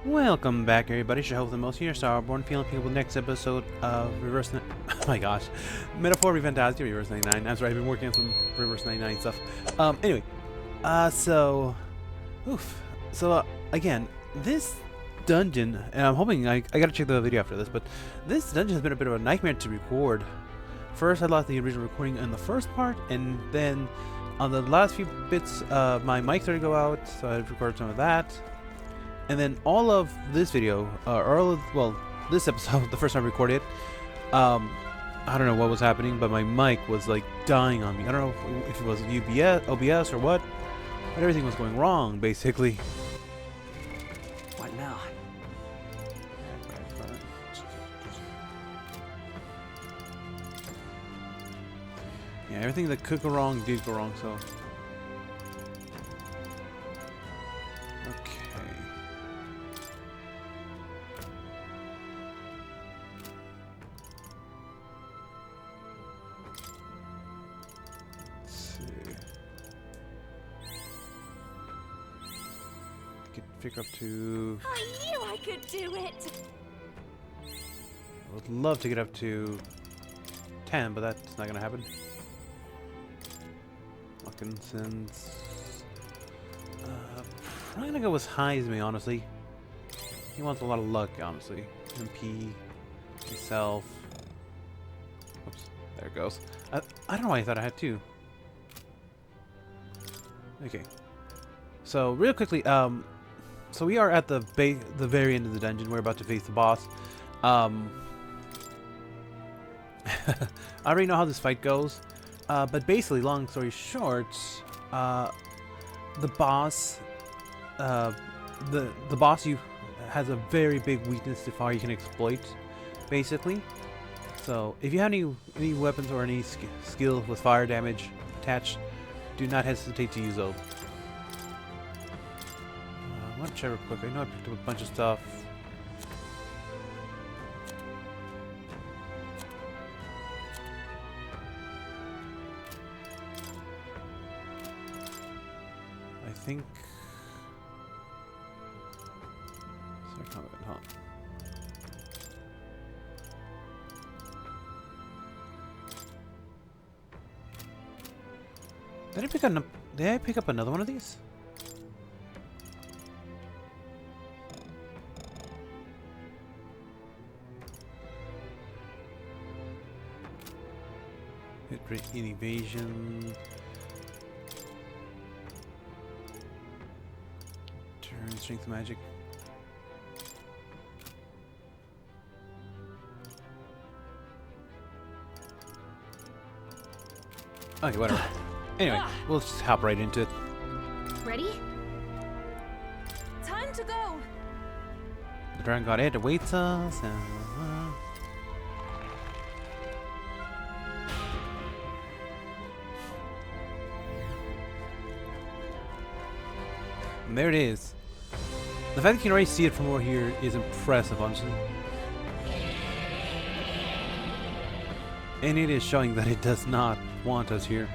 Welcome back, everybody. Should hope the most here. Starborn Feline Plays with next episode of Reverse. Oh my gosh, Metaphor Refantazio Reverse 99. I'm sorry, I've been working on some Reverse 99 stuff. Anyway, again, this dungeon, and I'm hoping I gotta check the video after this, but this dungeon has been a bit of a nightmare to record. First, I lost the original recording in the first part, and then on the last few bits, my mic started to go out, so I recorded some of that. And then all of this video, this episode, the first time I recorded it, I don't know what was happening, but my mic was like dying on me. I don't know if it was OBS or what, but everything was going wrong, basically. What now? Yeah, everything that could go wrong did go wrong, so. Pick up to... I knew I could do it! I would love to get up to 10, but that's not gonna happen. Wilkinson's... probably gonna go as high as me, honestly. He wants a lot of luck, honestly. MP, himself... Oops, there it goes. I don't know why I thought I had two. Okay. So, real quickly, so we are at the very end of the dungeon. We're about to face the boss. I already know how this fight goes, but basically, long story short, the boss, has a very big weakness to fire you can exploit, basically. So if you have any weapons or any skill with fire damage attached, do not hesitate to use those. I'm gonna check real quick. I know I picked up a bunch of stuff. I think... Sorry, comment, huh? Did I pick up another one of these? Hit rate in evasion. Turn strength magic. Okay, whatever. Anyway, we'll just hop right into it. Ready? Time to go! The Dragon God Ed awaits us. And there it is. The fact that you can already see it from over here is impressive, honestly. And it is showing that it does not want us here.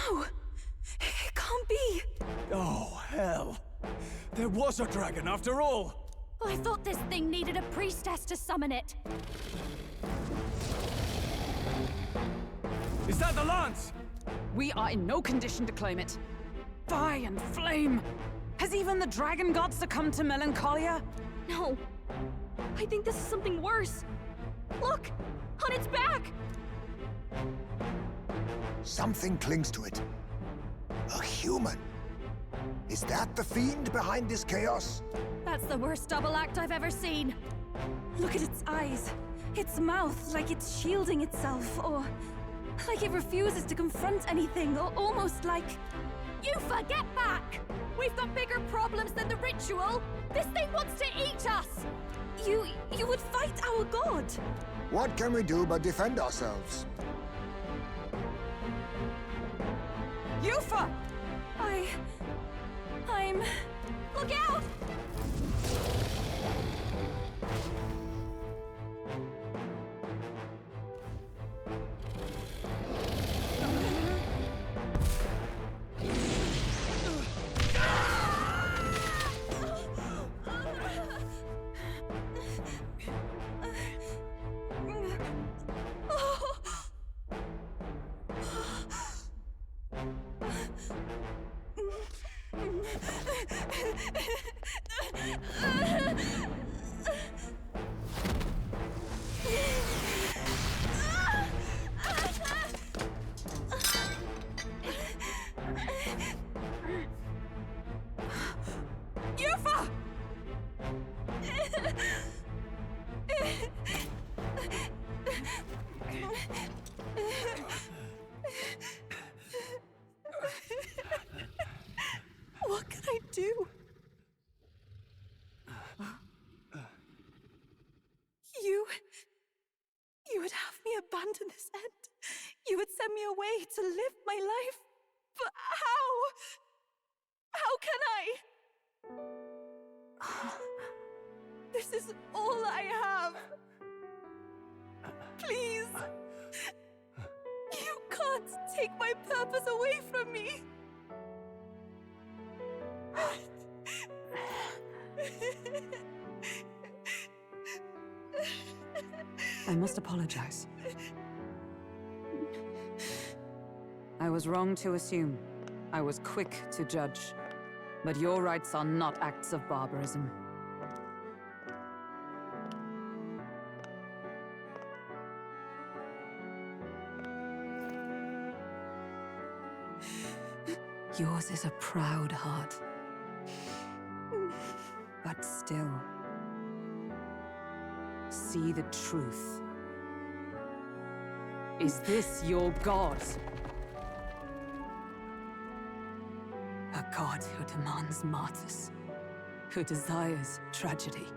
No! It can't be! Oh, hell. There was a dragon after all. I thought this thing needed a priestess to summon it. Is that the lance? We are in no condition to claim it. Fire and flame! Has even the dragon god succumbed to melancholia? No. I think this is something worse. Look! On its back! Something clings to it. A human. Is that the fiend behind this chaos? That's the worst double act I've ever seen. Look at its eyes. Its mouth, like it's shielding itself, or like it refuses to confront anything, or almost like... You forget back! We've got bigger problems than the ritual! This thing wants to eat us! You would fight our god! What can we do but defend ourselves? I'm... Look out! What can I do? You would have me abandon this end. You would send me away to live my life. But how? How can I? This is all I have. Please. You can't take my purpose away from me. I must apologize. I was wrong to assume. I was quick to judge. But your rites are not acts of barbarism. Yours is a proud heart. But still, see the truth. Is this your god? A god who demands martyrs, who desires tragedy.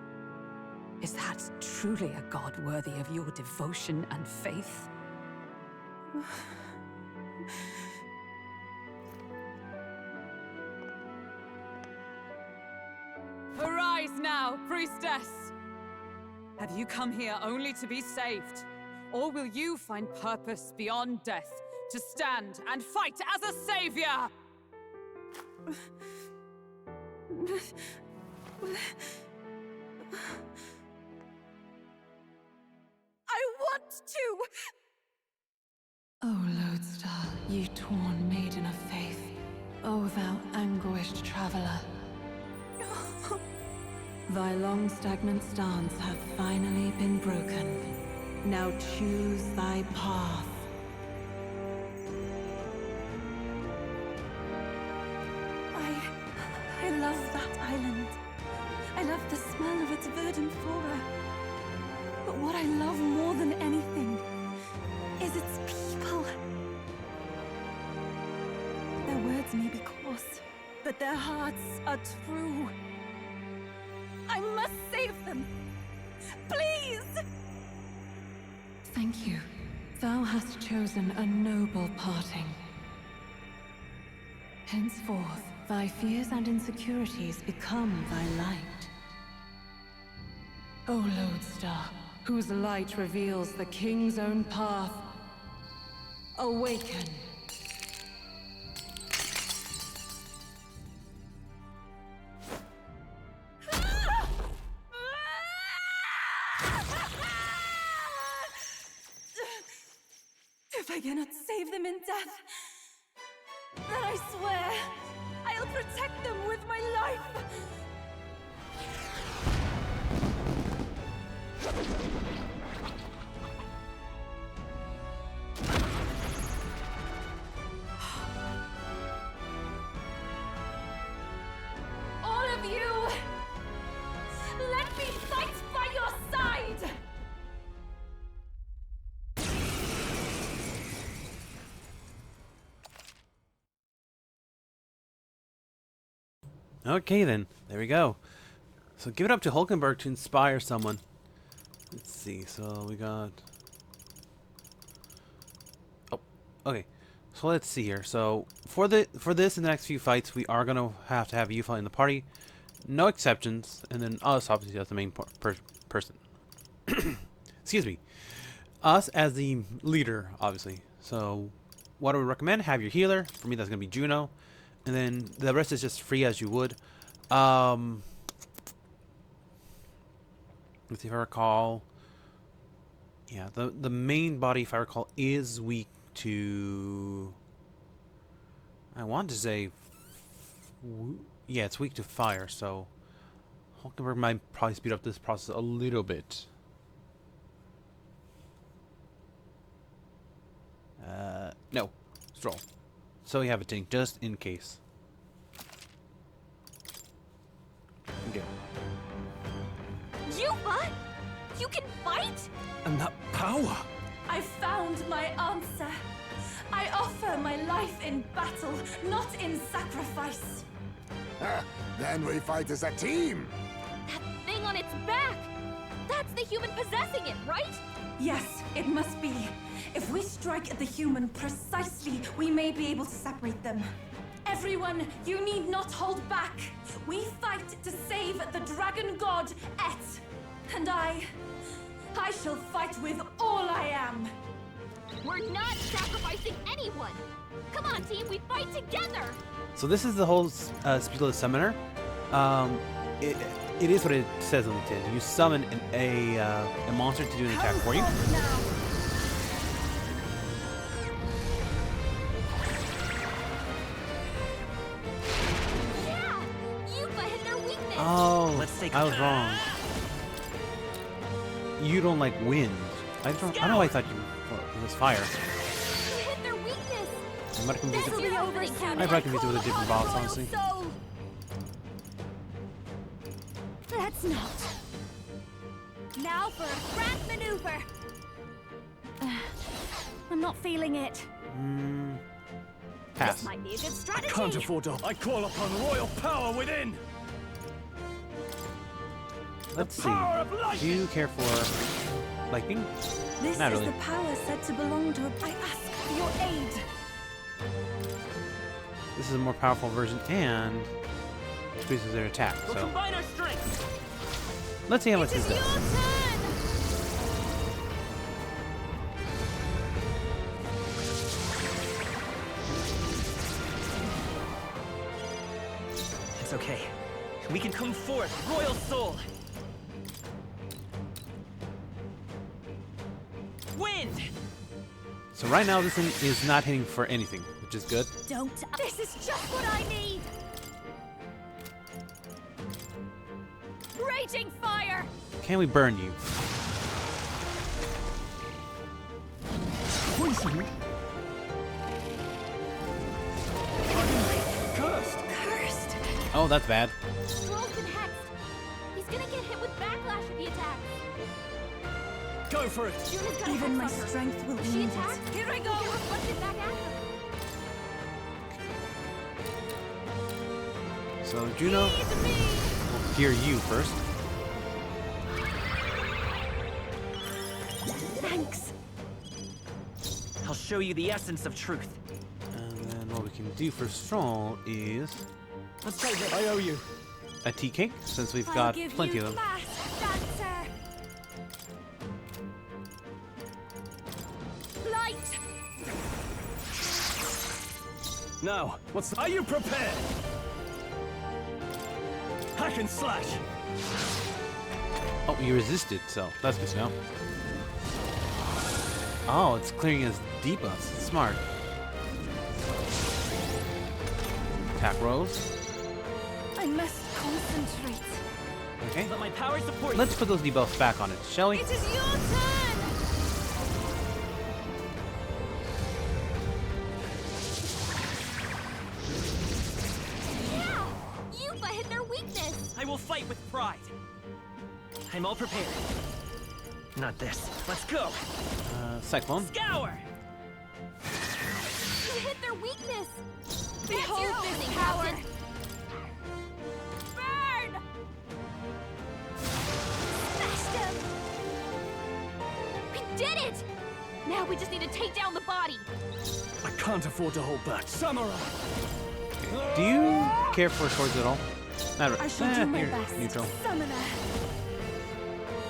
Is that truly a god worthy of your devotion and faith? Arise now, priestess! Have you come here only to be saved? Or will you find purpose beyond death, to stand and fight as a savior? I want to! O Lodestar, ye torn maiden of faith, O thou anguished traveler. Thy long stagnant stance hath finally been broken. Now choose thy path. I love that island. I love the smell of its verdant flora. But what I love more than anything is its people. Their words may be coarse, but their hearts are true. I must save them. Please! Thank you. Thou hast chosen a noble parting. Henceforth, thy fears and insecurities become thy light. O Lodestar, whose light reveals the king's own path, awaken! If I cannot save them in death, then I swear I'll protect them with my life! All of you! Let me fight by your side! Okay then, there we go. So give it up to Hulkenberg to inspire someone. Let's see, so we got... Oh, okay. So let's see here. So for this and the next few fights, we are gonna have to have Yufa in the party, no exceptions, and then us obviously as the main person. Excuse me, us as the leader, obviously. So what I would recommend: have your healer. For me, that's gonna be Juno, and then the rest is just free as you would. Let's see if I recall. Yeah, the main body, if I recall, is weak to, I want to say, yeah, it's weak to fire, so Hulkenberg might probably speed up this process a little bit. No, Stroll. So you have a tank, just in case. Okay. Yufa? You can fight? And that power! I found my answer. I offer my life in battle, not in sacrifice. Then we fight as a team! That thing on its back! That's the human possessing it, right? Yes, it must be. If we strike at the human precisely, we may be able to separate them. Everyone, you need not hold back. We fight to save the dragon god, Et. And I shall fight with all I am. We're not sacrificing anyone! Come on, team, we fight together! So this is the whole Speedless Summoner. It is what it says on the tin. You summon a monster to do an attack for you. Yeah! Yufa hit their weakness! Oh, Let's take I was wrong. You don't like wind. I don't know why I thought it was fire. You hit their weakness! I might have confused This'll it. be over soon. I probably confused it with a different boss, honestly. That's not. Now for a grand maneuver. I'm not feeling it. Pass. This might be a good I strategy. can't afford to. I call upon royal power within! Let's see. Power of Do lightning! you care for lightning? This Not is really. the power said to belong to I ask for your aid. This is a more powerful version and increases their attack. We'll So combine our strength. let's see how much It this is your does. turn! It's okay. We can come forth, royal soul. Wind. So right now this thing is not hitting for anything, which is good. Don't. This is just what I need! Raging fire! Can we burn you? Poison! Cursed! Cursed. Oh, that's bad. Stroll's been hexed. He's gonna get hit with backlash if he attacks. Go for it! Juna's got a Even my hex on her. strength will If she need attacks, it. here I go! Get reflected back at them. So Juno, Lead me! we'll gear you first. Thanks. I'll show you the essence of truth. And then what we can do for Stroll is Let's try this. I owe you. a tea cake, since we've I'll got give plenty you of them. fast dancer. Light! Now, are you prepared? Hack and slash! Oh, you resisted, so that's good to know. Oh, it's clearing his debuffs. Smart. Attack rolls. I must concentrate. Okay. Let my power support Let's put those debuffs back on it, shall we? It is your turn! Yeah! Yufa hit their weakness! you. I will fight with pride. I'm all prepared. Not this. Let's go. Cyclone. Scour. You hit their weakness! Behold That's your this opening, power. Captain. Burn! Smashed him! We did it! Now we just need to take down the body. I can't afford to hold back. Samurai! Do you care for swords at all? Not I shall do my you're best. neutral. Summoner.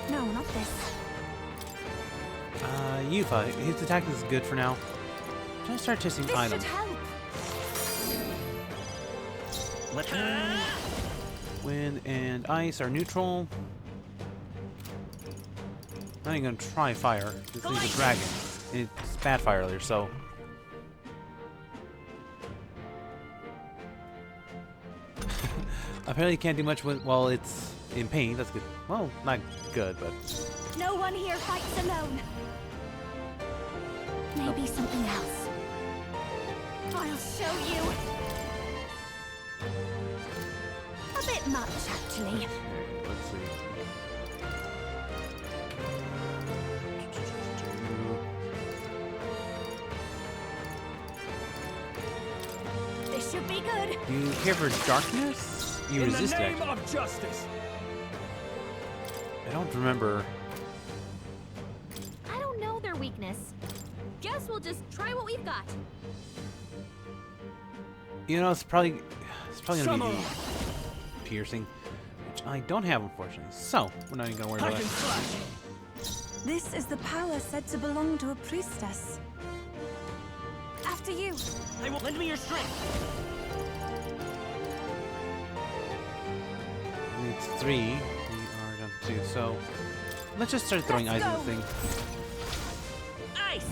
No, not this. Yufa, his attack is good for now. Just start testing This items. should help. Wind and ice are neutral. Not even gonna try fire. This is a dragon. It's bad fire earlier, so. Apparently, can't do much while it's in pain. That's good. Well, not good, but. No one here fights alone. Maybe something else. I'll show you. A bit much, actually. Let's see. This should be good. Do you care for darkness? You In resist the it. name Actually. of justice! I don't remember. I don't know their weakness. Guess we'll just try what we've got. You know, it's probably gonna Samurai. be the piercing, which I don't have, unfortunately. So we're not even gonna worry Hack about and it. slash! This is the power said to belong to a priestess. After you. I will lend me your strength. It's 3. We are down to 2. So let's just start throwing Let's eyes at go. the thing. Ice!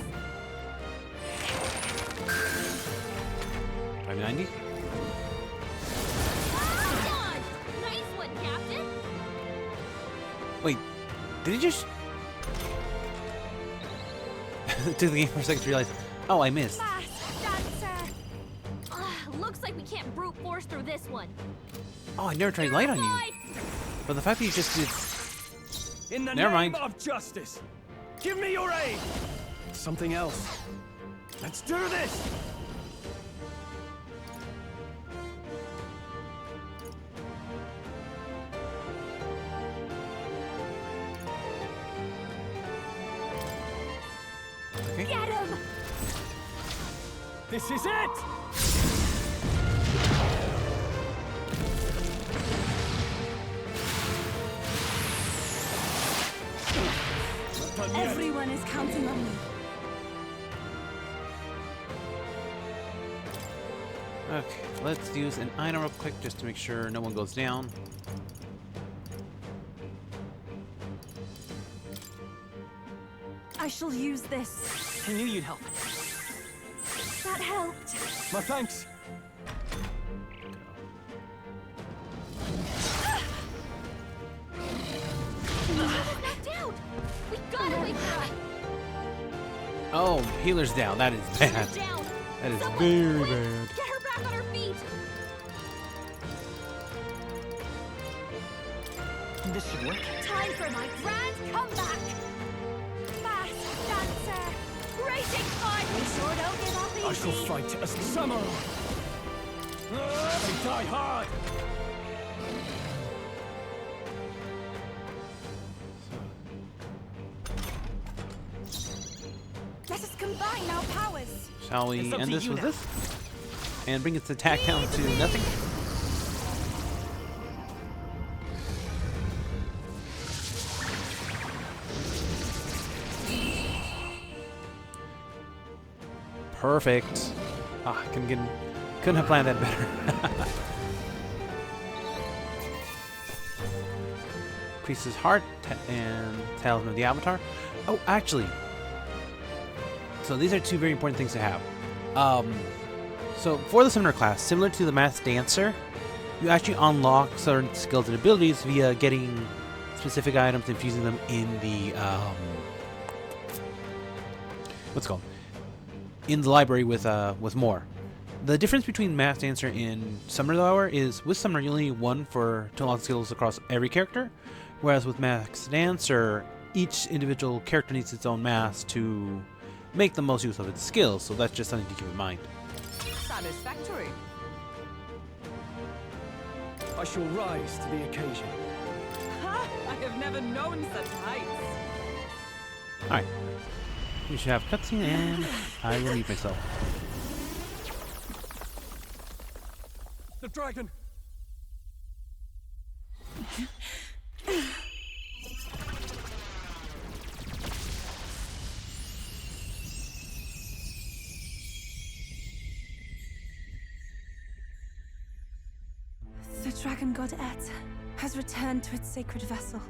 590. Dodge! Nice one, Captain! Wait, did he just? Took the game for a second to realize. Oh, I missed. Fast dancer. Looks like we can't brute force through this one. Oh, I never tried light on you. Purified! But the fact that you just did. In the Never name mind. of justice! Give me your aid! Something else. Let's do this! Okay. Get him. This is it! Not done yet. Everyone is counting on me. Okay, let's use an item real quick just to make sure no one goes down. I shall use this. I knew you'd help. That helped. My thanks. Knocked out! We gotta wake her up! Oh, healer's down. That is bad. She's down! That is Someone very quick, bad. Get her back on her feet! This should work. Time for my grand comeback. Fast dancer. Racing fun. We sure don't give up easy. I shall fight as samurai! They die hard! Let us combine our powers. Shall we It's up end to this you with now. this? And bring its attack down to nothing? Perfect. Ah, couldn't have planned that better. Priest's heart and talisman of the avatar. Oh, actually. So these are two very important things to have. So for the summoner class, similar to the masked dancer, you actually unlock certain skills and abilities via getting specific items and fusing them in the what's it called? In the library with more. The difference between masked dancer and summoner, however, is with summoner you only need one to unlock skills across every character, whereas with masked dancer, each individual character needs its own mask to make the most use of its skills. So that's just something to keep in mind. Satisfactory. I shall rise to the occasion. Ha! I have never known such heights. All right, we should have cutscene, and I will mute myself. The dragon! The dragon god Et has returned to its sacred vessel.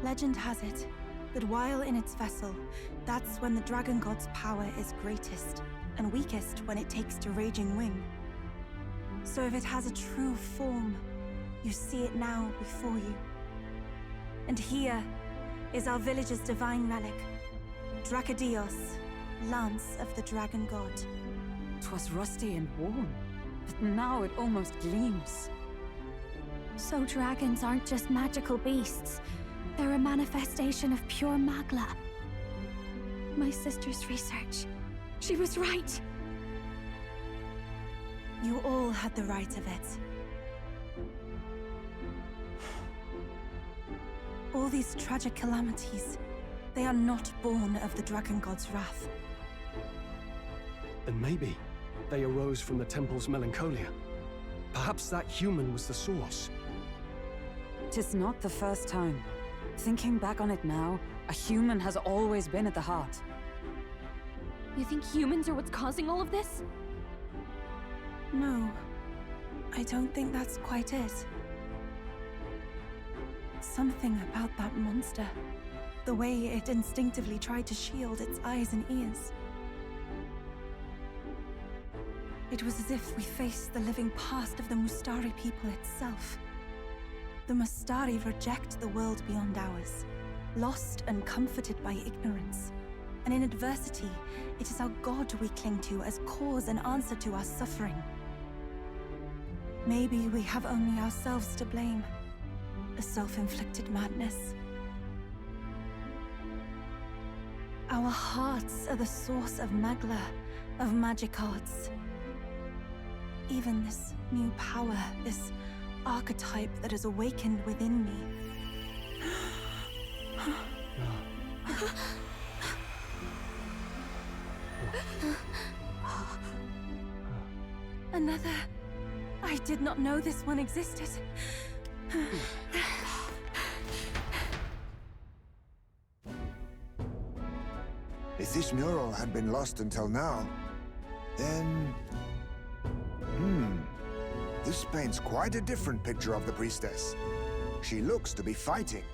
Legend has it that while in its vessel, that's when the dragon god's power is greatest, and weakest when it takes to raging wing. So if it has a true form, you see it now before you. And here is our village's divine relic, Dracodios, Lance of the Dragon God. 'Twas rusty and worn, but now it almost gleams. So dragons aren't just magical beasts. They're a manifestation of pure Magla. My sister's research. She was right. You all had the right of it. All these tragic calamities, they are not born of the dragon god's wrath. Then maybe they arose from the temple's melancholia. Perhaps that human was the source. 'Tis not the first time. Thinking back on it now, a human has always been at the heart. You think humans are what's causing all of this? No, I don't think that's quite it. Something about that monster. The way it instinctively tried to shield its eyes and ears. It was as if we faced the living past of the Mustari people itself. The Mustari reject the world beyond ours, lost and comforted by ignorance. And in adversity, it is our God we cling to as cause and answer to our suffering. Maybe we have only ourselves to blame. A self-inflicted madness. Our hearts are the source of Magla, of magic arts. Even this new power, this archetype that has awakened within me. Another. I did not know this one existed. If this mural had been lost until now, then... This paints quite a different picture of the priestess. She looks to be fighting.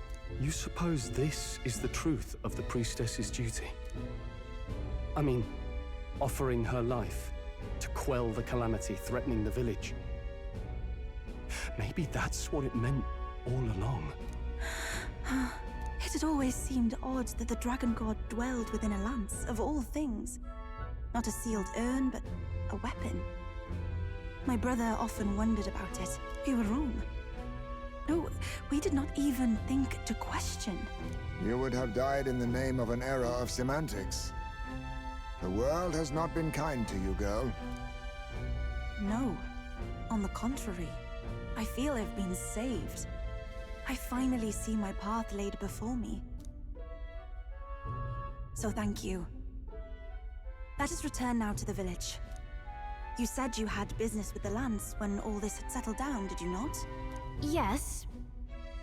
You suppose this is the truth of the priestess's duty? I mean, offering her life to quell the calamity threatening the village. Maybe that's what it meant all along. It had always seemed odd that the dragon god dwelled within a lance, of all things. Not a sealed urn, but a weapon. My brother often wondered about it. We were wrong. No, we did not even think to question. You would have died in the name of an era of semantics. The world has not been kind to you, girl. No. On the contrary, I feel I've been saved. I finally see my path laid before me. So thank you. Let us return now to the village. You said you had business with the Lance when all this had settled down, did you not? Yes,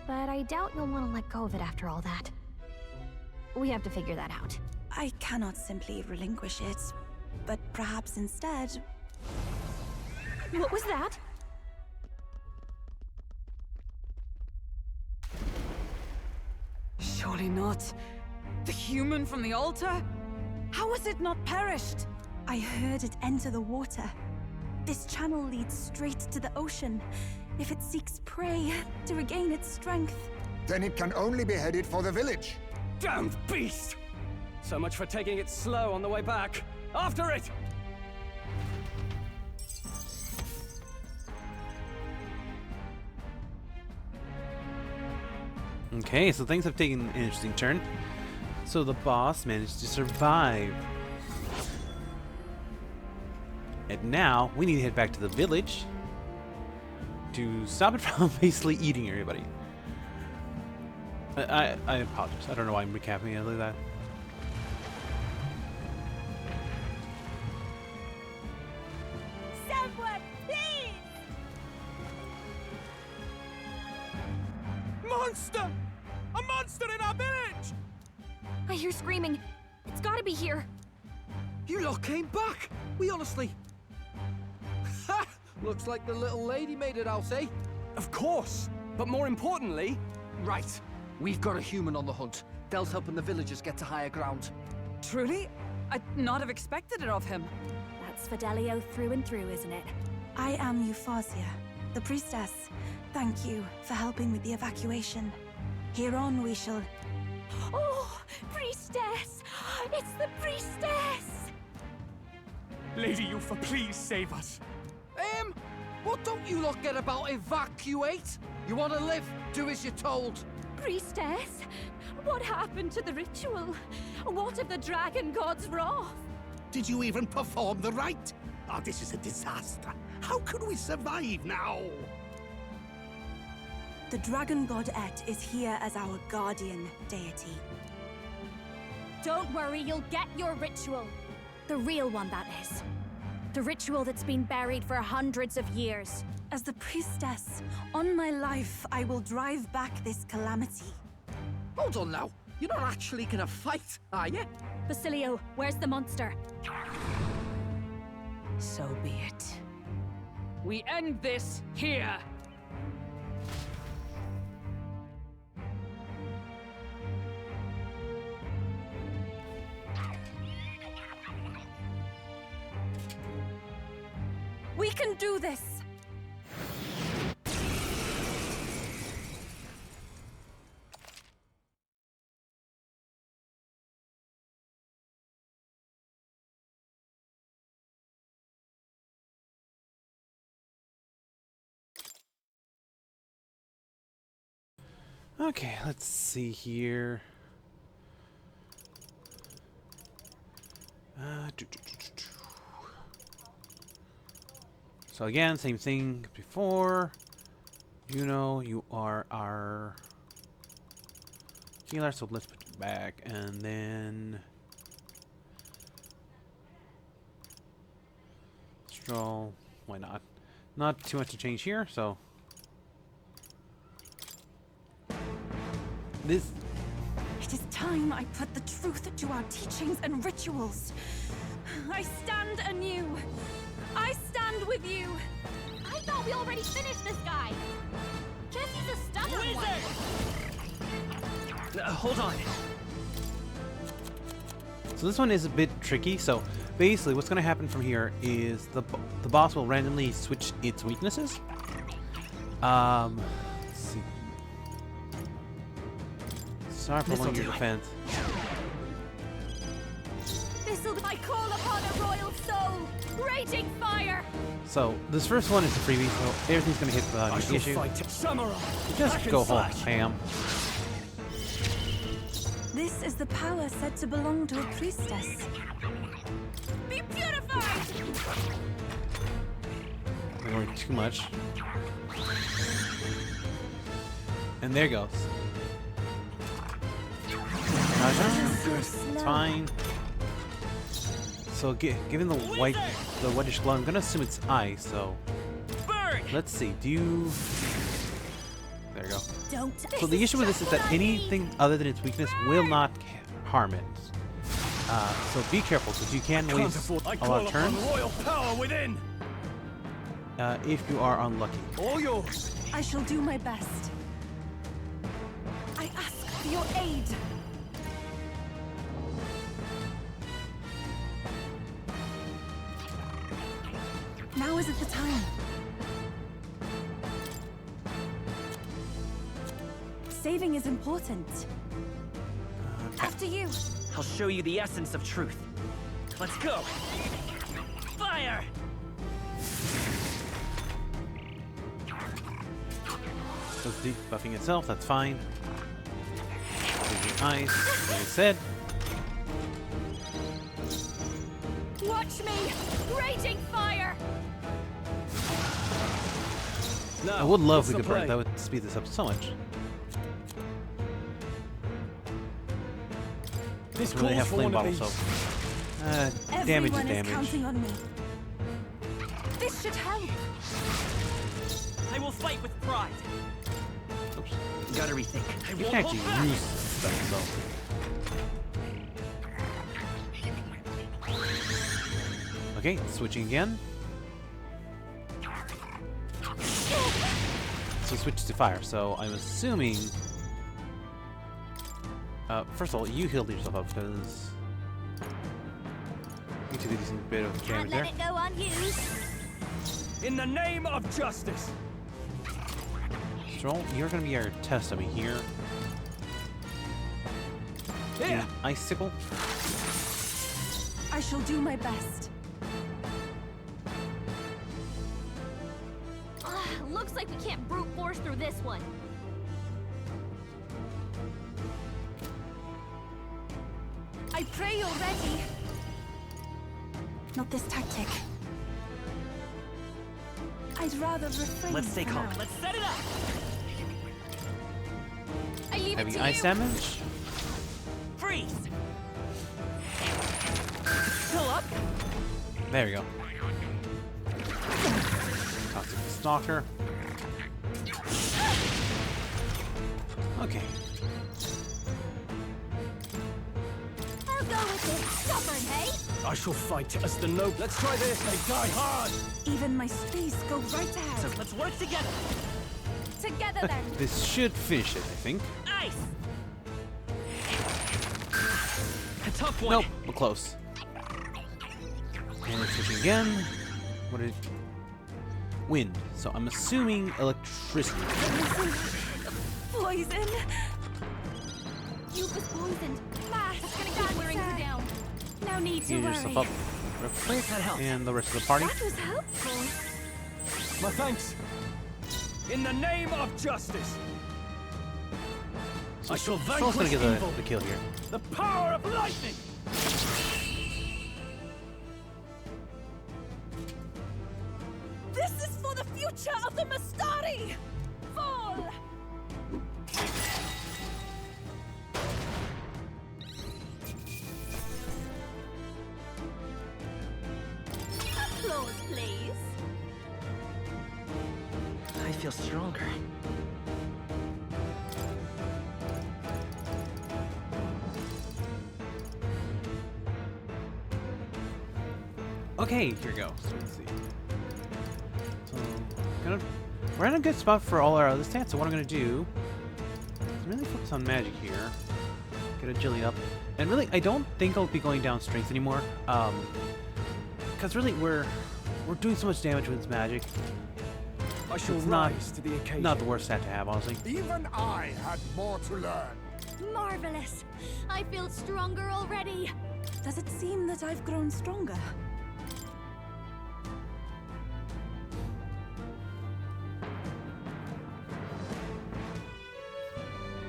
but I doubt you'll want to let go of it after all that. We have to figure that out. I cannot simply relinquish it, but perhaps instead... What was that? Surely not. The human from the altar? How has it not perished? I heard it enter the water. This channel leads straight to the ocean. If it seeks prey to regain its strength. Then it can only be headed for the village. Damned beast! So much for taking it slow on the way back. After it! Okay, so things have taken an interesting turn. So the boss managed to survive. And now, we need to head back to the village to stop it from basically eating everybody. I apologize. I don't know why I'm recapping it like that. Someone, monster! A monster in our village! I hear screaming. It's gotta be here. You lot came back! We honestly... Ha! Looks like the little lady made it out, eh? Of course! But more importantly... Right. We've got a human on the hunt. Del's helping the villagers get to higher ground. Truly? I'd not have expected it of him. That's Fidelio through and through, isn't it? I am Euphausia, the priestess. Thank you for helping with the evacuation. Here on we shall... Oh, priestess! It's the priestess! Lady Yufa, please save us. What don't you lot get about evacuate? You want to live, do as you're told. Priestess? What happened to the ritual? What of the dragon god's wrath? Did you even perform the rite? Oh, this is a disaster. How could we survive now? The dragon god Et is here as our guardian deity. Don't worry, you'll get your ritual. The real one, that is. The ritual that's been buried for hundreds of years. As the priestess, on my life, I will drive back this calamity. Hold on now. You're not actually gonna fight, are you? Basilio, where's the monster? So be it. We end this here. We can do this! Okay, let's see here. So again, same thing before. You know, you are our healer, so let's put you back, and then stroll. Why not? Not too much to change here, so this. It is time I put the truth to our teachings and rituals. I stand anew. I stand with you. I thought we already finished this guy. Guess he's a stubborn one. Hold on. So this one is a bit tricky. So basically, what's going to happen from here is the boss will randomly switch its weaknesses. Let's see. Sorry for one your defense. This'll be I call upon a royal soul. Raging fire! So, this first one is a freebie, so everything's gonna hit without any issue. Just go home, Ham. This is the power said to belong to a priestess. Be purified! Don't worry too much. And there goes. It's fine. So, given the whitish glow, I'm gonna assume it's ice. So, let's see. Do you? There you go. So the issue with this is that anything other than its weakness will not harm it. So be careful, because you can waste a lot of turns if you are unlucky. All yours. I shall do my best. I ask for your aid. Now isn't the time. Saving is important. After you. I'll show you the essence of truth. Let's go. Fire! So it's debuffing itself, that's fine. Ice, like I said. Watch me! Raging fire! Now, I would love if we what's could the burn. That would speed this up so much. This really have calls for flame one of bottle, these. so damage is Everyone is damage. counting on me. This should help. I will fight with pride. Oops. Gotta rethink. You can actually use stuff, so. Okay, switching again. So switch to fire, so I'm assuming... first of all, you healed yourself up, because... You took a decent bit of damage there. Can't let it go unused. In the name of justice! Stroll, you're gonna be our test dummy here. Here! Icicle. I shall do my best. Looks like we can't brute force through this one. I pray you're ready. Not this tactic. I'd rather refrain. Let's stay for calm. now. Let's set it up. I leave it Heavy to ice you. damage. Freeze. Still up. There we go. Toxic Stalker. Okay. I'll go with it. Stubborn, hey? I shall fight as the noble. Let's try this. They die hard. Even my space go right ahead. So let's work together. Together then. This should finish it, I think. Ice. A tough one. Nope, we're close. And it's switching again. What did... Wind. So I'm assuming electricity. Poison. You was poisoned. Mass. It's gonna keep wearing you down. No need to Heal worry. yourself up real quick. That helps. And the rest of the party. That was helpful. My thanks. In the name of justice! I shall Stroll's gonna vanquish get evil. the kill here. The power of lightning! This is for the future of the Mastari! Fall! Applause, please. I feel stronger. Okay, here we go. So let's see. So, we're in a good spot for all our other stats. So what I'm gonna do is really focus on magic here. Get agility up, and really, I don't think I'll be going down strength anymore. Because really, we're doing so much damage with this magic. I shall It's not- rise to the occasion. Not the worst stat to have, honestly. Even I had more to learn. Marvelous. I feel stronger already. Does it seem that I've grown stronger?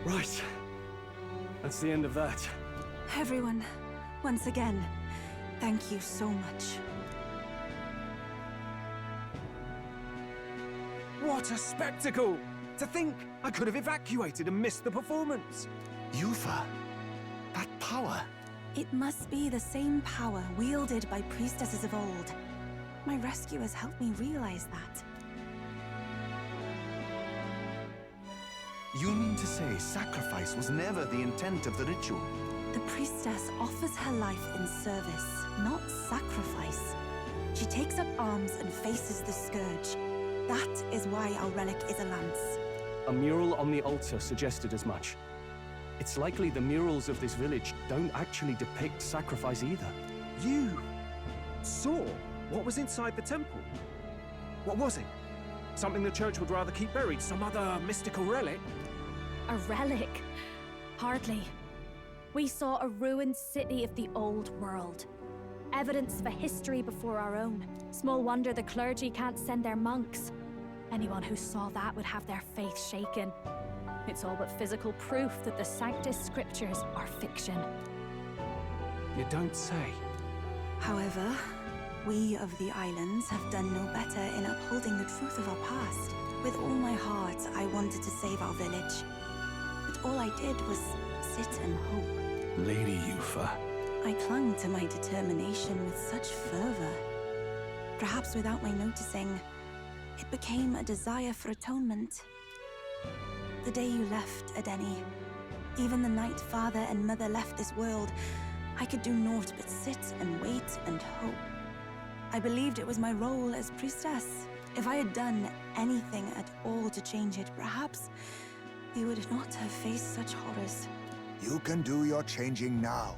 Right. That's the end of that. Everyone, once again, thank you so much. What a spectacle! To think I could have evacuated and missed the performance. Yufa, that power. It must be the same power wielded by priestesses of old. My rescuers helped me realize that. You mean to say sacrifice was never the intent of the ritual? The priestess offers her life in service, not sacrifice. She takes up arms and faces the scourge. That is why our relic is a lance. A mural on the altar suggested as much. It's likely the murals of this village don't actually depict sacrifice either. You saw what was inside the temple? What was it? Something the church would rather keep buried? Some other mystical relic? A relic? Hardly. We saw a ruined city of the old world. Evidence of a history before our own. Small wonder the clergy can't send their monks. Anyone who saw that would have their faith shaken. It's all but physical proof that the Sanctus Scriptures are fiction. You don't say. However, we of the islands have done no better in upholding the truth of our past. With all my heart, I wanted to save our village. But all I did was sit and hope. Lady Yufa. I clung to my determination with such fervor. Perhaps without my noticing, it became a desire for atonement. The day you left, Adeni, even the night Father and Mother left this world, I could do naught but sit and wait and hope. I believed it was my role as priestess. If I had done anything at all to change it, perhaps we would not have faced such horrors. You can do your changing now.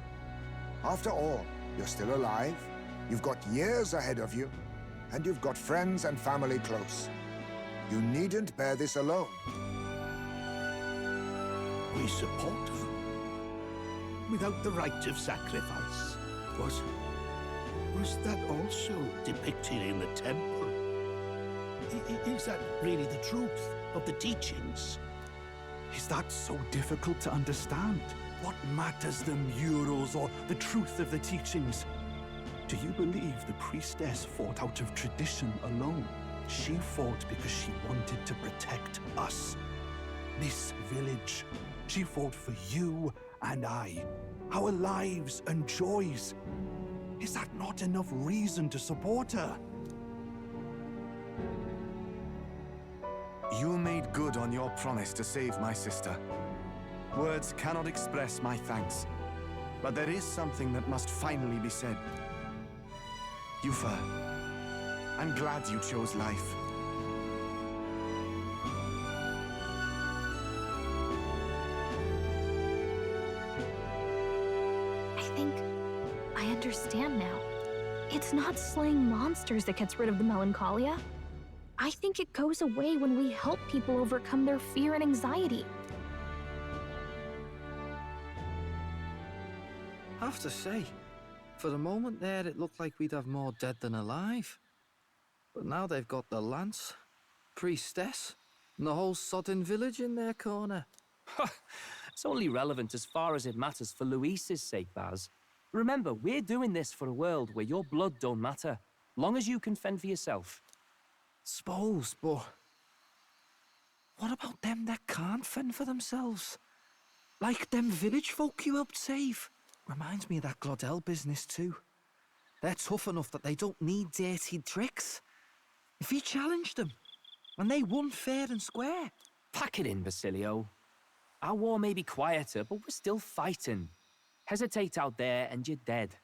After all, you're still alive, you've got years ahead of you, and you've got friends and family close. You needn't bear this alone. We support her. Without the rite of sacrifice. Was that also depicted in the temple? Is that really the truth of the teachings? Is that so difficult to understand? What matters the murals or the truth of the teachings? Do you believe the priestess fought out of tradition alone? She fought because she wanted to protect us. This village. She fought for you and I. Our lives and joys. Is that not enough reason to support her? You made good on your promise to save my sister. Words cannot express my thanks, but there is something that must finally be said. Yufa, I'm glad you chose life. I think I understand now. It's not slaying monsters that gets rid of the melancholia. I think it goes away when we help people overcome their fear and anxiety. Have to say, for a moment there it looked like we'd have more dead than alive. But now they've got the lance, priestess, and the whole sodden village in their corner. It's only relevant as far as it matters for Luis's sake, Baz. Remember, we're doing this for a world where your blood don't matter, long as you can fend for yourself. Suppose, but what about them that can't fend for themselves? Like them village folk you helped save. Reminds me of that Glodell business too. They're tough enough that they don't need dirty tricks. If you challenged them, and they won fair and square. Pack it in, Basilio. Our war may be quieter, but we're still fighting. Hesitate out there and you're dead.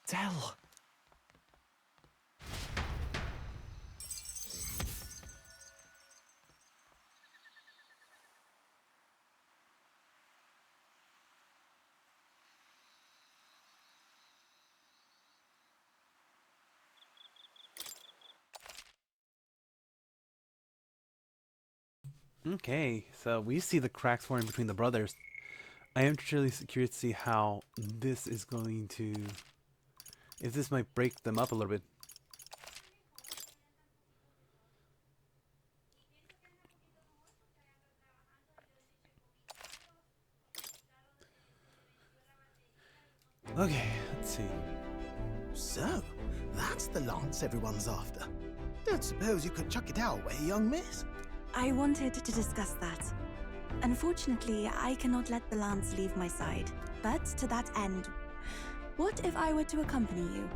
Del. Okay, so we see the cracks forming between the brothers. I am truly curious to see how this is going to... if this might break them up a little bit. Okay, let's see. So, that's the lance everyone's after. Don't suppose you could chuck it our way, young miss? I wanted to discuss that. Unfortunately, I cannot let the lance leave my side. But to that end, what if I were to accompany you?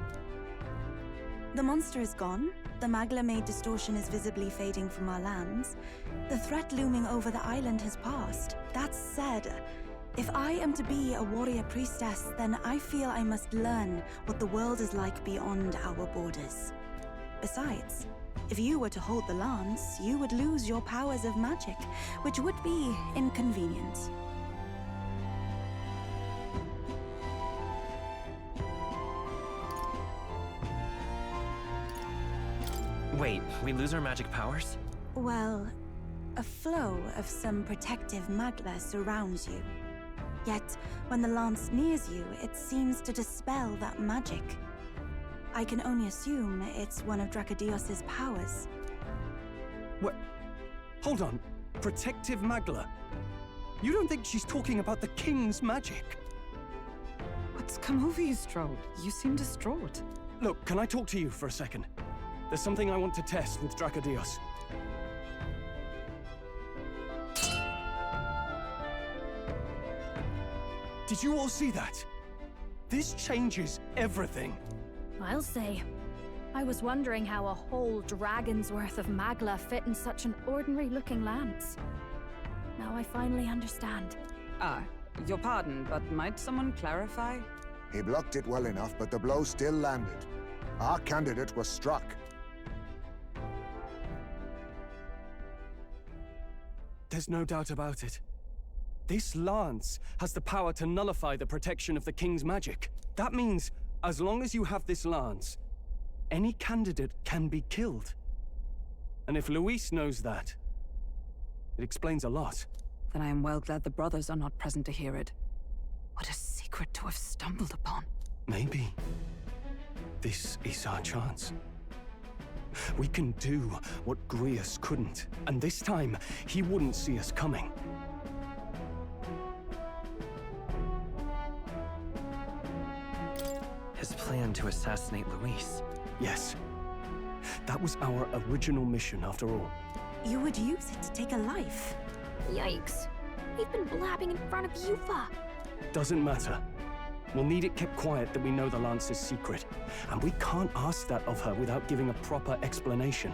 The monster is gone. The Magla-made distortion is visibly fading from our lands. The threat looming over the island has passed. That said, if I am to be a warrior priestess, then I feel I must learn what the world is like beyond our borders. Besides, if you were to hold the lance, you would lose your powers of magic, which would be inconvenient. Wait, we lose our magic powers? Well, a flow of some protective magla surrounds you. Yet, when the lance nears you, it seems to dispel that magic. I can only assume it's one of Dracodios's powers. What? Hold on. Protective Magla? You don't think she's talking about the king's magic? What's come over you, Strode? You seem distraught. Look, can I talk to you for a second? There's something I want to test with Dracodios. Did you all see that? This changes everything. I'll say, I was wondering how a whole dragon's worth of magla fit in such an ordinary-looking lance. Now I finally understand. Your pardon, but might someone clarify? He blocked it well enough, but the blow still landed. Our candidate was struck. There's no doubt about it. This lance has the power to nullify the protection of the king's magic. That means, as long as you have this lance, any candidate can be killed. And if Luis knows that, it explains a lot. Then I am well glad the brothers are not present to hear it. What a secret to have stumbled upon. Maybe this is our chance. We can do what Grius couldn't, and this time, he wouldn't see us coming. His plan to assassinate Luis. Yes. That was our original mission, after all. You would use it to take a life. Yikes. We've been blabbing in front of Yufa. Doesn't matter. We'll need it kept quiet that we know the lance is secret. And we can't ask that of her without giving a proper explanation.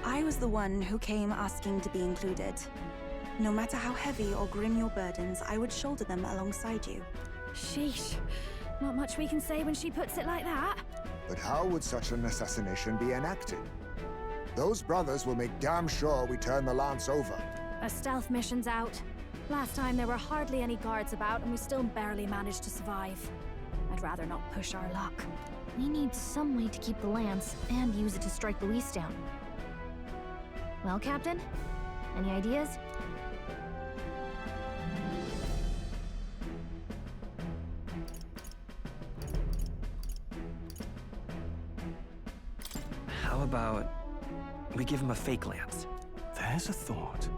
I was the one who came asking to be included. No matter how heavy or grim your burdens, I would shoulder them alongside you. Sheesh. Not much we can say when she puts it like that. But how would such an assassination be enacted? Those brothers will make damn sure we turn the lance over. A stealth mission's out. Last time there were hardly any guards about and we still barely managed to survive. I'd rather not push our luck. We need some way to keep the lance and use it to strike Luis down. Well, Captain? Any ideas? How about we give him a fake lance? There's a thought.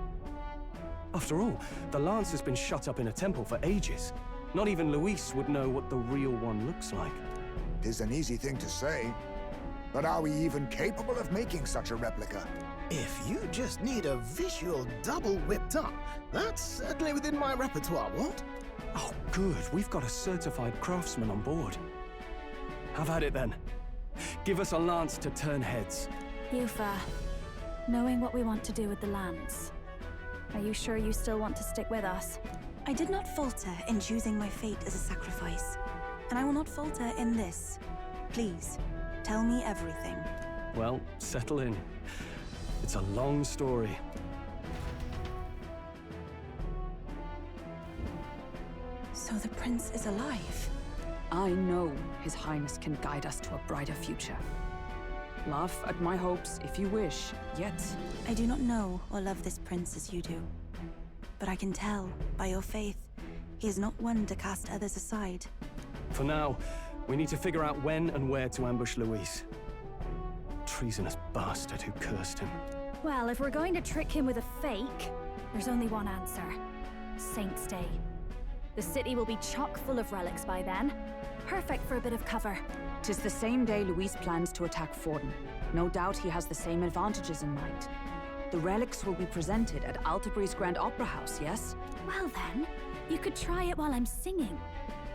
After all, the lance has been shut up in a temple for ages. Not even Luis would know what the real one looks like. 'Tis an easy thing to say, but are we even capable of making such a replica? If you just need a visual double whipped up, that's certainly within my repertoire, what? Oh, good. We've got a certified craftsman on board. Have at it then. Give us a lance to turn heads. Yufa, knowing what we want to do with the lance, are you sure you still want to stick with us? I did not falter in choosing my fate as a sacrifice, and I will not falter in this. Please, tell me everything. Well, settle in. It's a long story. So the prince is alive? I know His Highness can guide us to a brighter future. Laugh at my hopes if you wish, yet... I do not know or love this prince as you do. But I can tell, by your faith, he is not one to cast others aside. For now, we need to figure out when and where to ambush Luis. Treasonous bastard who cursed him. Well, if we're going to trick him with a fake, there's only one answer. Saint's Day. The city will be chock full of relics by then. Perfect for a bit of cover. 'Tis the same day Luis plans to attack Forden. No doubt he has the same advantages in mind. The relics will be presented at Altabri's Grand Opera House, yes? Well then, you could try it while I'm singing.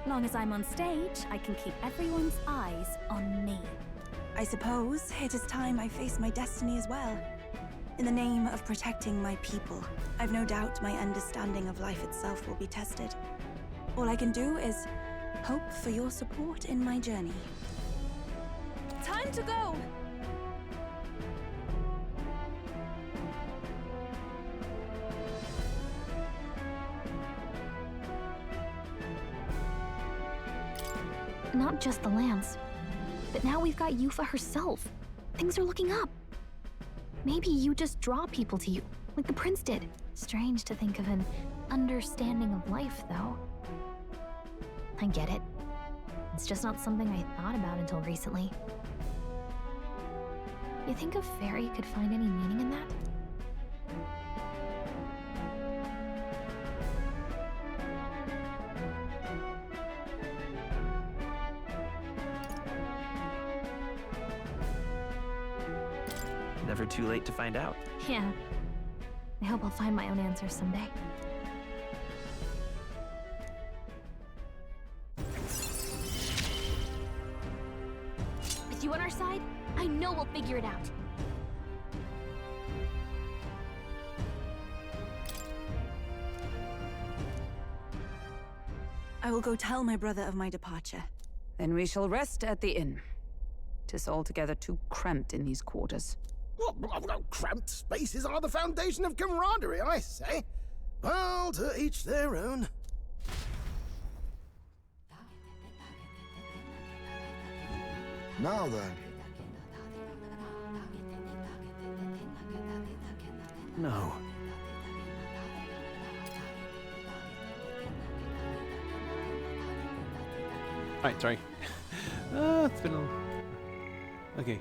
Long as I'm on stage, I can keep everyone's eyes on me. I suppose it is time I face my destiny as well. In the name of protecting my people, I've no doubt my understanding of life itself will be tested. All I can do is hope for your support in my journey. Time to go! Not just the lance, but now we've got Yufa herself. Things are looking up. Maybe you just draw people to you, like the prince did. Strange to think of an understanding of life, though. I get it. It's just not something I thought about until recently. You think a fairy could find any meaning in that? Never too late to find out. Yeah. I hope I'll find my own answers someday. With you on our side, I know we'll figure it out. I will go tell my brother of my departure. Then we shall rest at the inn. 'Tis altogether too cramped in these quarters. Cramped spaces are the foundation of camaraderie, I say. Well, to each their own. Now then. No. Alright, sorry. It's been a... Okay.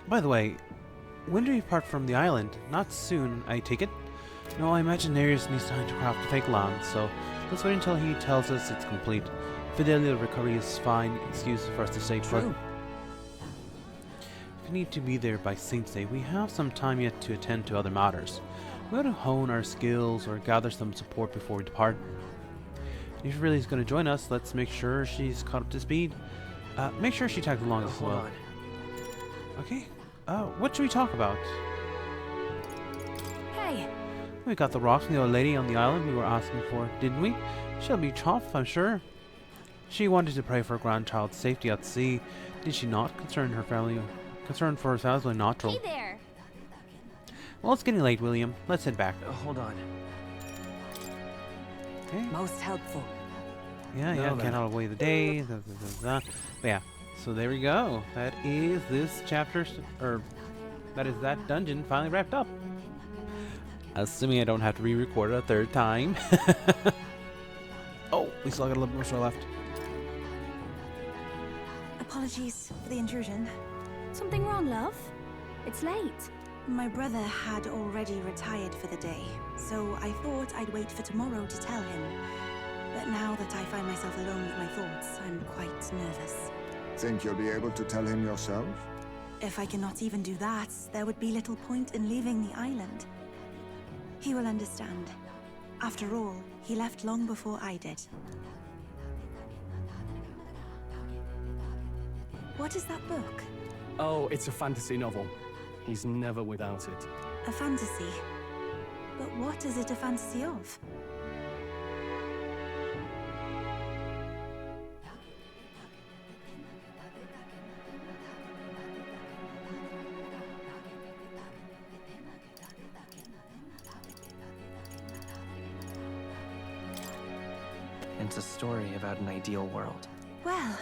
By the way, when do we part from the island? Not soon, I take it? No, I imagine Nereus needs time to craft the fake land, so let's wait until he tells us it's complete. Fidelial recovery is fine excuse for us to stay put. If we need to be there by Saint's Day, we have some time yet to attend to other matters. We ought to hone our skills or gather some support before we depart. If she really is going to join us, let's make sure she's caught up to speed. Make sure she tags along as well. Okay. What should we talk about? Hey! We got the rocks from the old lady on the island we were asking for, didn't we? She'll be chuffed, I'm sure. She wanted to pray for her grandchild's safety at sea. Did she not? Concerned for herself, really natural. Hey there! Well, it's getting late, William. Let's head back. Hold on. Okay. Most helpful. Yeah, can't all away the day. But yeah, so there we go. That is this chapter, or that is that dungeon finally wrapped up. Assuming I don't have to re-record it a third time. Oh, we still got a little bit more story left. Apologies for the intrusion. Something wrong, love? It's late. My brother had already retired for the day, so I thought I'd wait for tomorrow to tell him. But now that I find myself alone with my thoughts, I'm quite nervous. Think you'll be able to tell him yourself? If I cannot even do that, there would be little point in leaving the island. He will understand. After all, he left long before I did. What is that book? Oh, it's a fantasy novel. He's never without it. A fantasy? But what is it a fantasy of? It's a story about an ideal world. Well,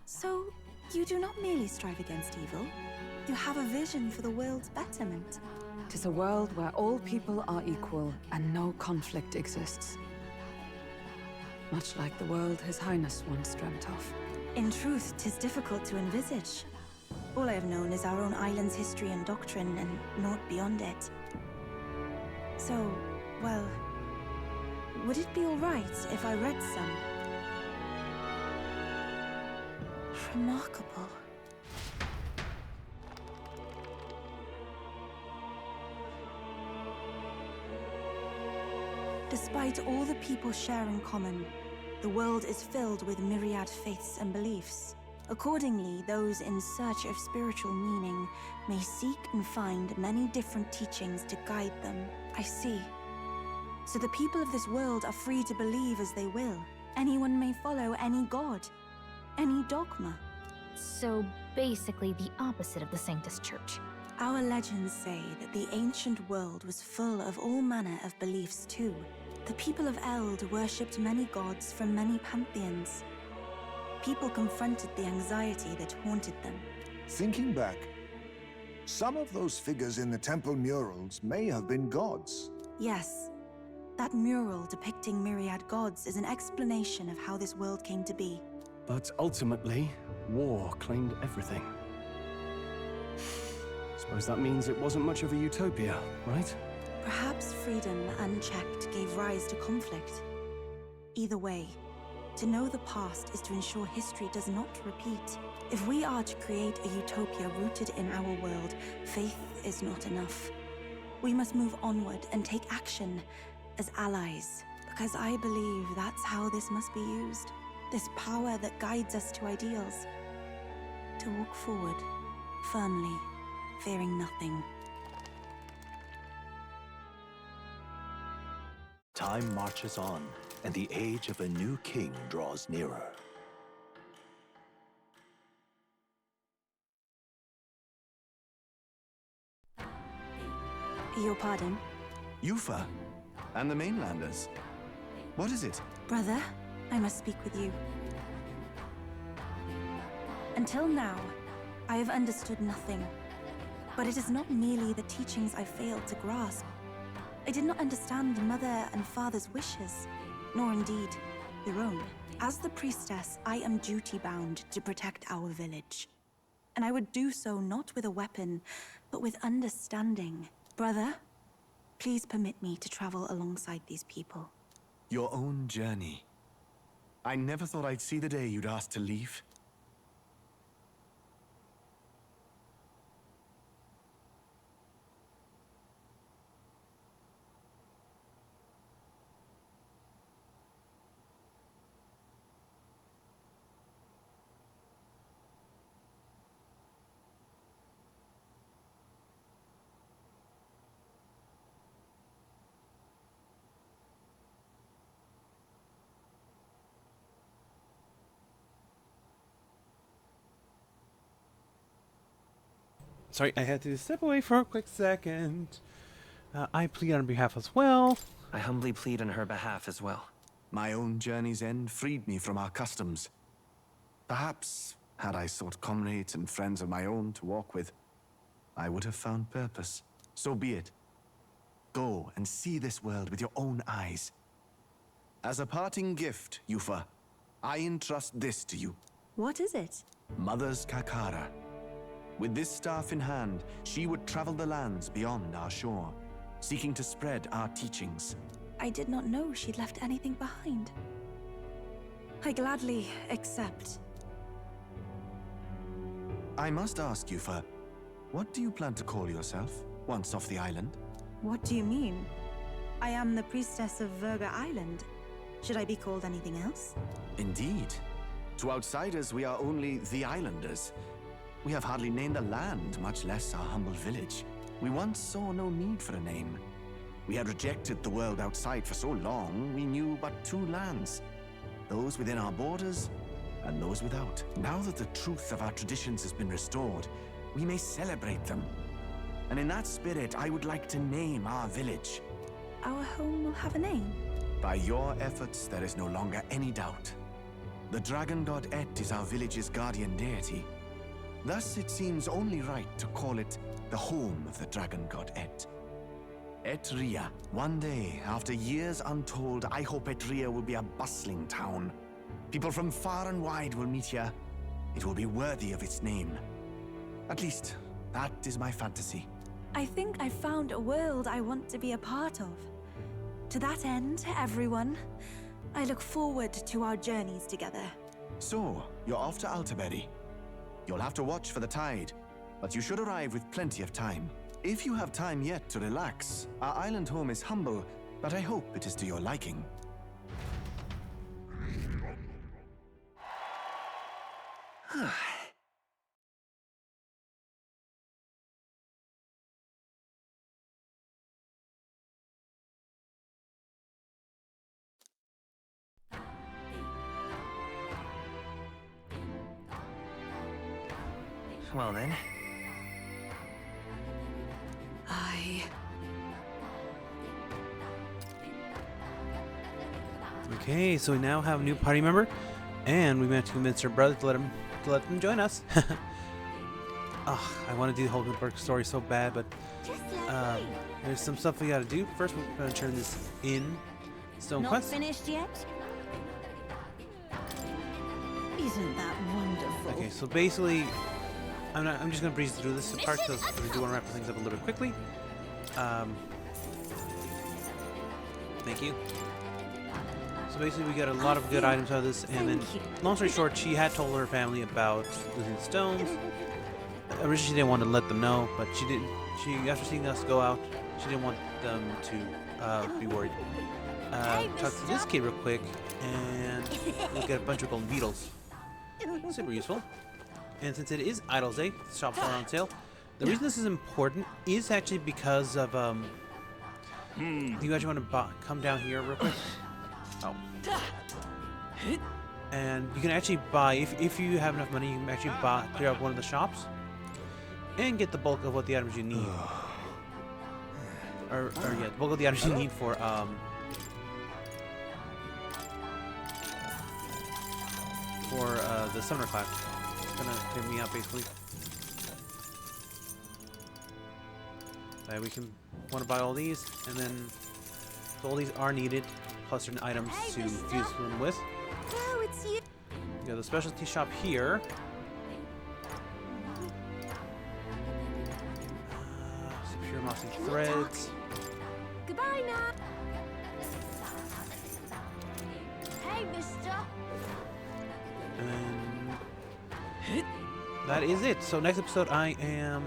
so you do not merely strive against evil. You have a vision for the world's betterment. 'Tis a world where all people are equal and no conflict exists. Much like the world His Highness once dreamt of. In truth, 'tis difficult to envisage. All I have known is our own island's history and doctrine, and naught beyond it. So, well, would it be all right if I read some? Remarkable. Despite all the people share in common, the world is filled with myriad faiths and beliefs. Accordingly, those in search of spiritual meaning may seek and find many different teachings to guide them. I see. So the people of this world are free to believe as they will. Anyone may follow any god, any dogma. So basically the opposite of the Sanctus Church. Our legends say that the ancient world was full of all manner of beliefs too. The people of Eld worshipped many gods from many pantheons. People confronted the anxiety that haunted them. Thinking back, some of those figures in the temple murals may have been gods. Yes. That mural depicting myriad gods is an explanation of how this world came to be. But ultimately, war claimed everything. Suppose that means it wasn't much of a utopia, right? Perhaps freedom unchecked gave rise to conflict. Either way, to know the past is to ensure history does not repeat. If we are to create a utopia rooted in our world, faith is not enough. We must move onward and take action as allies, because I believe that's how this must be used. This power that guides us to ideals. to walk forward, firmly, fearing nothing. Time marches on, and the age of a new king draws nearer. Your pardon? Yufa, and the mainlanders. What is it? Brother, I must speak with you. Until now, I have understood nothing. But it is not merely the teachings I failed to grasp. I did not understand mother and father's wishes, nor indeed their own. As the priestess, I am duty-bound to protect our village. And I would do so not with a weapon, but with understanding. Brother, please permit me to travel alongside these people. Your own journey. I never thought I'd see the day you'd ask to leave. Sorry, I had to step away for a quick second. I plead on behalf as well. I humbly plead on her behalf as well. My own journey's end freed me from our customs. Perhaps, had I sought comrades and friends of my own to walk with, I would have found purpose. So be it. Go and see this world with your own eyes. As a parting gift, Yufa, I entrust this to you. What is it? Mother's Kakara. With this staff in hand, she would travel the lands beyond our shore, seeking to spread our teachings. I did not know she'd left anything behind. I gladly accept. I must ask, Yufa, what do you plan to call yourself, once off the island? What do you mean? I am the priestess of Verga Island. Should I be called anything else? Indeed. To outsiders, we are only the islanders. We have hardly named the land, much less our humble village. We once saw no need for a name. We had rejected the world outside for so long, we knew but two lands. Those within our borders, and those without. Now that the truth of our traditions has been restored, we may celebrate them. And in that spirit, I would like to name our village. Our home will have a name? By your efforts, there is no longer any doubt. The dragon god Et is our village's guardian deity. Thus, it seems only right to call it the home of the dragon god Et. Etria. One day, after years untold, I hope Etria will be a bustling town. People from far and wide will meet here. It will be worthy of its name. At least, that is my fantasy. I think I found a world I want to be a part of. To that end, everyone, I look forward to our journeys together. So, you're off to Altaberry. You'll have to watch for the tide, but you should arrive with plenty of time. If you have time yet to relax, our island home is humble, but I hope it is to your liking. Well then. Okay, so we now have a new party member, and we managed to convince her brother to let them join us. I want to do the whole Midburg story so bad, but there's some stuff we gotta do. First, we're gonna turn this in Stone Not Quest. finished yet? Isn't that wonderful? Okay, so basically, I'm just gonna breeze through this part because we do want to wrap things up a little bit quickly. Thank you. So basically, we got a lot of good items out of this, and then, long story short, she had told her family about losing the stones. Originally, she didn't want to let them know, but she didn't. After seeing us go out, she didn't want them to be worried. Talk to this kid real quick, and we'll get a bunch of golden beetles. Super useful. And since it is Idle's Day, the shops are on sale. The reason this is important is actually because of you actually want to come down here real quick. Oh. And you can actually buy, if you have enough money, you can actually clear out one of the shops and get the bulk of what the items you need. Or yeah, the bulk of the items you need for the summoner class. It's gonna clear me out basically. We can want to buy all these, and then so all these are needed, plus certain items to fuse them with. Oh, it's you. We got the specialty shop here. Pure mossy threads. Goodbye now. Hey, mister. And that is it. So next episode, I am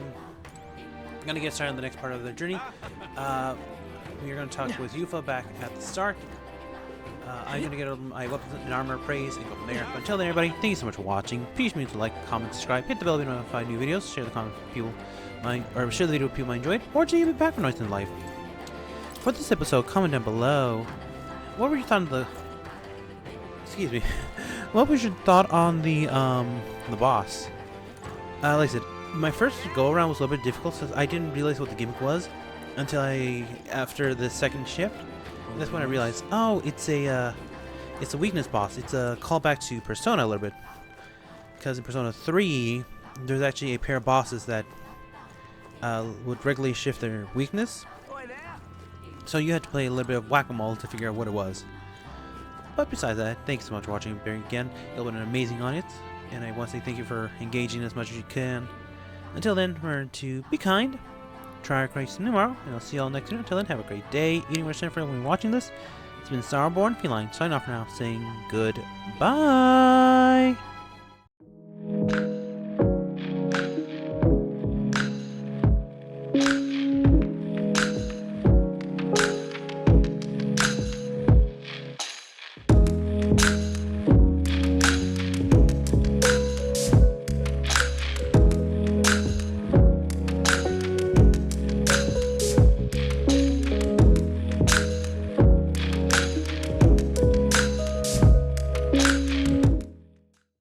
gonna get started on the next part of the journey. We are gonna talk with Yufa back at the start. I'm gonna get my weapons and armor praise and go from there. But until then, everybody, thank you so much for watching. Please remember to like, comment, subscribe, hit the bell to be notified new videos, share the comment with people share the video with people I enjoyed, or to even back for noise in life. For this episode, comment down below. What were your thoughts on the? Excuse me. What was your thought on the boss? Like I said, my first go around was a little bit difficult since I didn't realize what the gimmick was until after the second shift. And that's when I realized, oh, it's a weakness boss. It's a callback to Persona a little bit, because in Persona 3, there's actually a pair of bosses that would regularly shift their weakness. So you had to play a little bit of whack-a-mole to figure out what it was. But besides that, thanks so much for watching again. You've been an amazing audience, and I want to say thank you for engaging as much as you can. Until then, remember to be kind, try our Christ tomorrow, and I'll see you all next time. Until then, have a great day, eating rest for when you're watching this. It's been Starborn Feline signing off for now, saying goodbye.